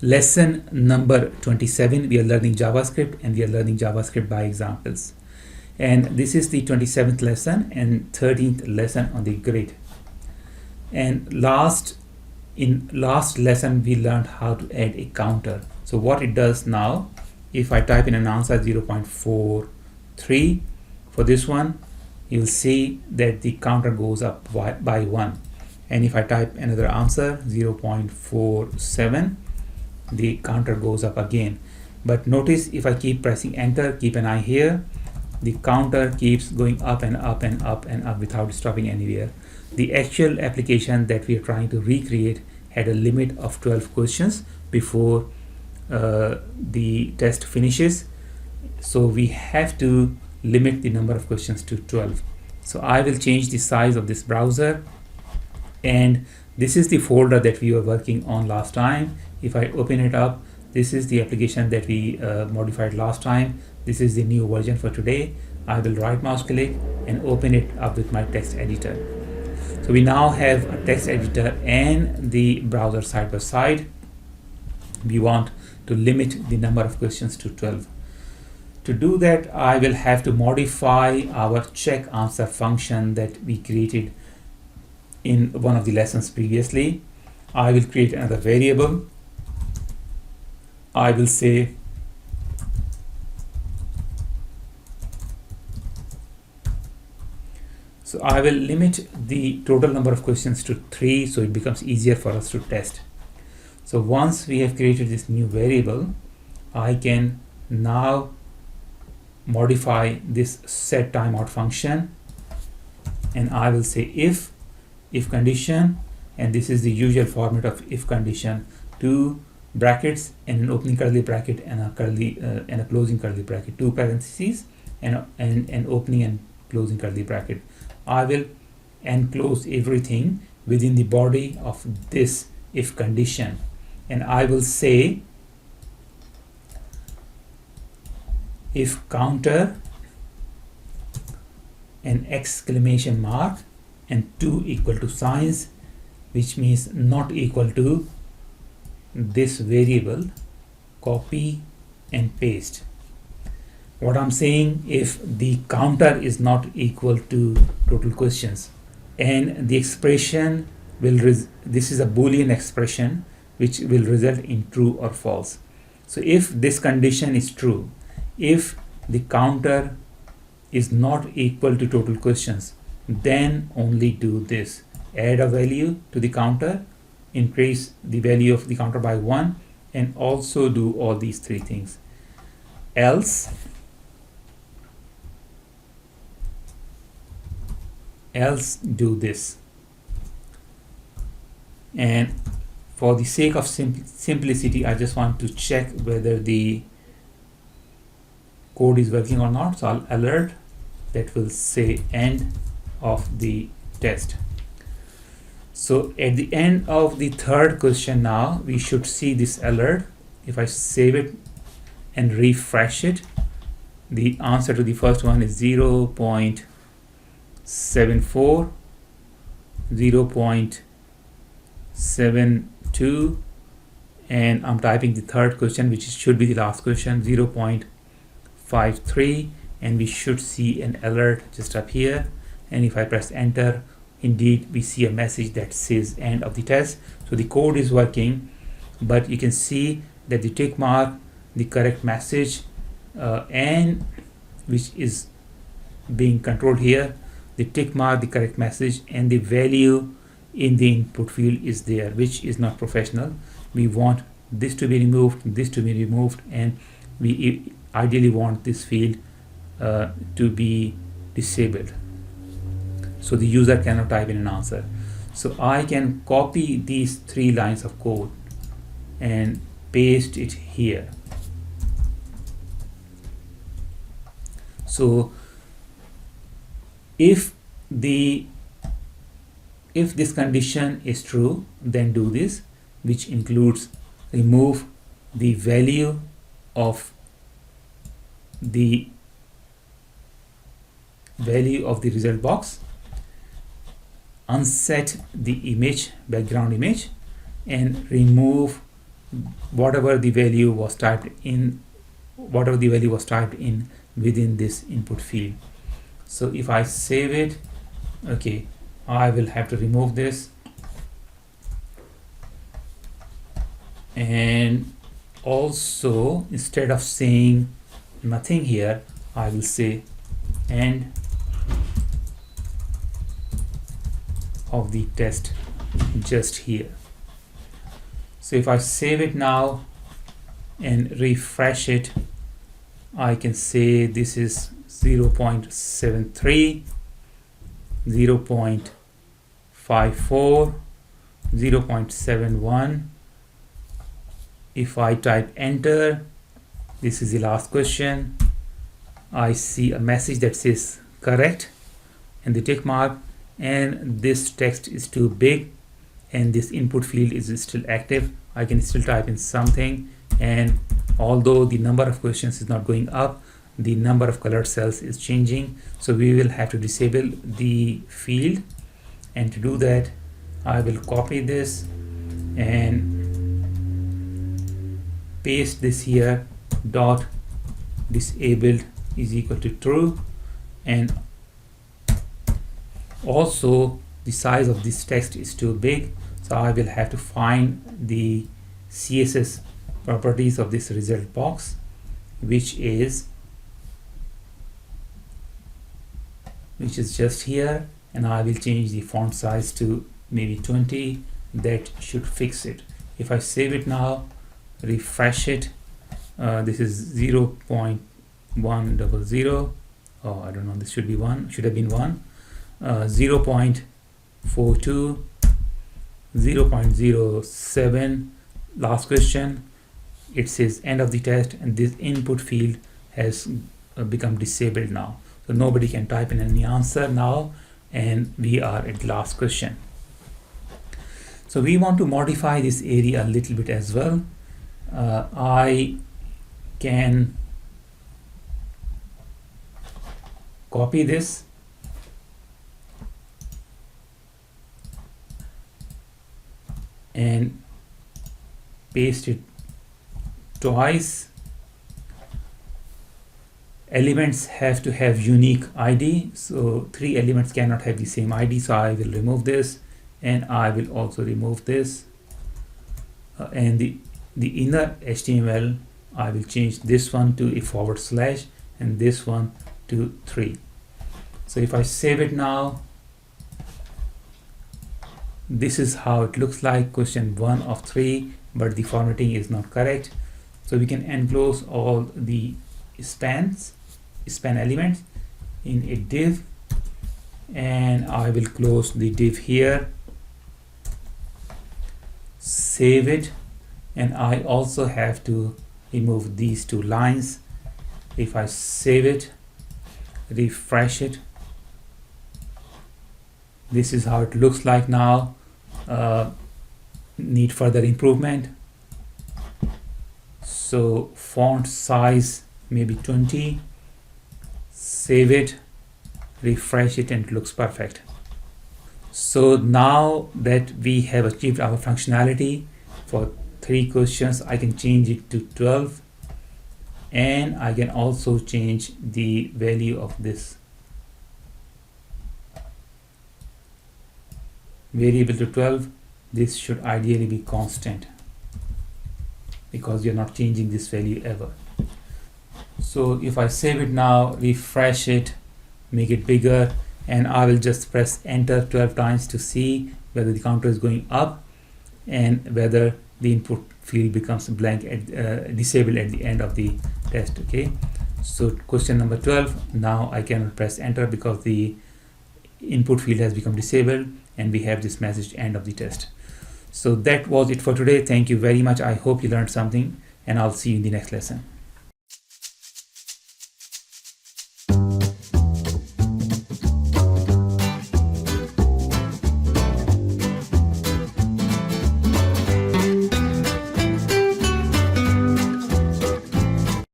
Lesson number 27, we are learning JavaScript, and we are learning JavaScript by examples. And this is the 27th lesson and 13th lesson on the grid. And in last lesson, we learned how to add a counter. So what it does now, if I type in an answer 0.43 for this one, you'll see that the counter goes up by 1. And if I type another answer 0.47, the counter goes up again. But notice, if I keep pressing enter, keep an eye here, the counter keeps going up and up and up and up without stopping anywhere. The actual application that we are trying to recreate had a limit of 12 questions before the test finishes. So we have to limit the number of questions to 12. So I will change the size of this browser, and this is the folder that we were working on last time. If I open it up, this is the application that we modified last time. This is the new version for today. I will right mouse click and open it up with my text editor. So we now have a text editor and the browser side by side. We want to limit the number of questions to 12. To do that, I will have to modify our check answer function that we created in one of the lessons previously. I will create another variable. I will say so I will limit the total number of questions to 3, so it becomes easier for us to test. So once we have created this new variable, I can now modify this set timeout function, and I will say if condition, and this is the usual format of if condition, 2 brackets and an opening curly bracket and a closing curly bracket, 2 parentheses and an opening and closing curly bracket. I will enclose everything within the body of this if condition, and I will say if counter an exclamation mark and 2 equal to signs, which means not equal to this variable, copy and paste. What I'm saying, if the counter is not equal to total questions, and the expression will this is a Boolean expression which will result in true or false. So if this condition is true, if the counter is not equal to total questions, then only do this: add a value to the counter, increase the value of the counter by 1, and also do all these 3 things. Else do this. And for the sake of simplicity, I just want to check whether the code is working or not. So I'll alert that will say end of the test. So at the end of the third question now, we should see this alert. If I save it and refresh it, the answer to the first one is 0.74, 0.72, and I'm typing the third question, which should be the last question, 0.53, and we should see an alert just up here. And if I press enter, indeed we see a message that says end of the test. So the code is working, but you can see that the tick mark, the correct message, and which is being controlled here, the tick mark, the correct message, and the value in the input field is there, which is not professional. We want this to be removed, this to be removed, and we ideally want this field to be disabled, so the user cannot type in an answer. So I can copy these 3 lines of code and paste it here. So if this condition is true, then do this, which includes remove the value of the result box, unset the image, background image, and remove whatever the value was typed in within this input field. So if I save it, okay, I will have to remove this, and also instead of saying nothing here, I will say end of the test just here. So if I save it now and refresh it, I can say this is 0.73, 0.54, 0.71. If I type enter, this is the last question, I see a message that says correct and the tick mark, and this text is too big and this input field is still active. I can still type in something, and although the number of questions is not going up, the number of colored cells is changing. So we will have to disable the field, and to do that I will copy this and paste this here, dot disabled is equal to true, and also the size of this text is too big, so I will have to find the CSS properties of this result box, which is just here, and I will change the font size to maybe 20. That should fix it. If I save it now, refresh it, this is 0.100. Oh, I don't know, this should be 1, should have been 1, 0.42, 0.07. Last question, it says end of the test, and this input field has become disabled now, so nobody can type in any answer now, and we are at the last question. So we want to modify this area a little bit as well. I can copy this and paste it twice. Elements have to have unique ID, so 3 elements cannot have the same ID, so I will remove this, and I will also remove this, and the inner HTML, I will change this one to a / and this one to 3. So if I save it now, this is how it looks like, question 1 of 3, but the formatting is not correct. So we can enclose all the span elements in a div, and I will close the div here, save it, and I also have to remove these 2 lines. If I save it, refresh it, this is how it looks like now. Need further improvement, so font size maybe 20, save it, refresh it, and it looks perfect. So now that we have achieved our functionality for 3 questions, I can change it to 12, and I can also change the value of this variable to 12. This should ideally be constant because you're not changing this value ever. So if I save it now, refresh it, make it bigger, and I will just press enter 12 times to see whether the counter is going up and whether the input field becomes blank disabled at the end of the test. Okay, so question number 12, now I cannot press enter because the input field has become disabled, and we have this message end of the test. So that was it for today. Thank you very much. I hope you learned something, and I'll see you in the next lesson.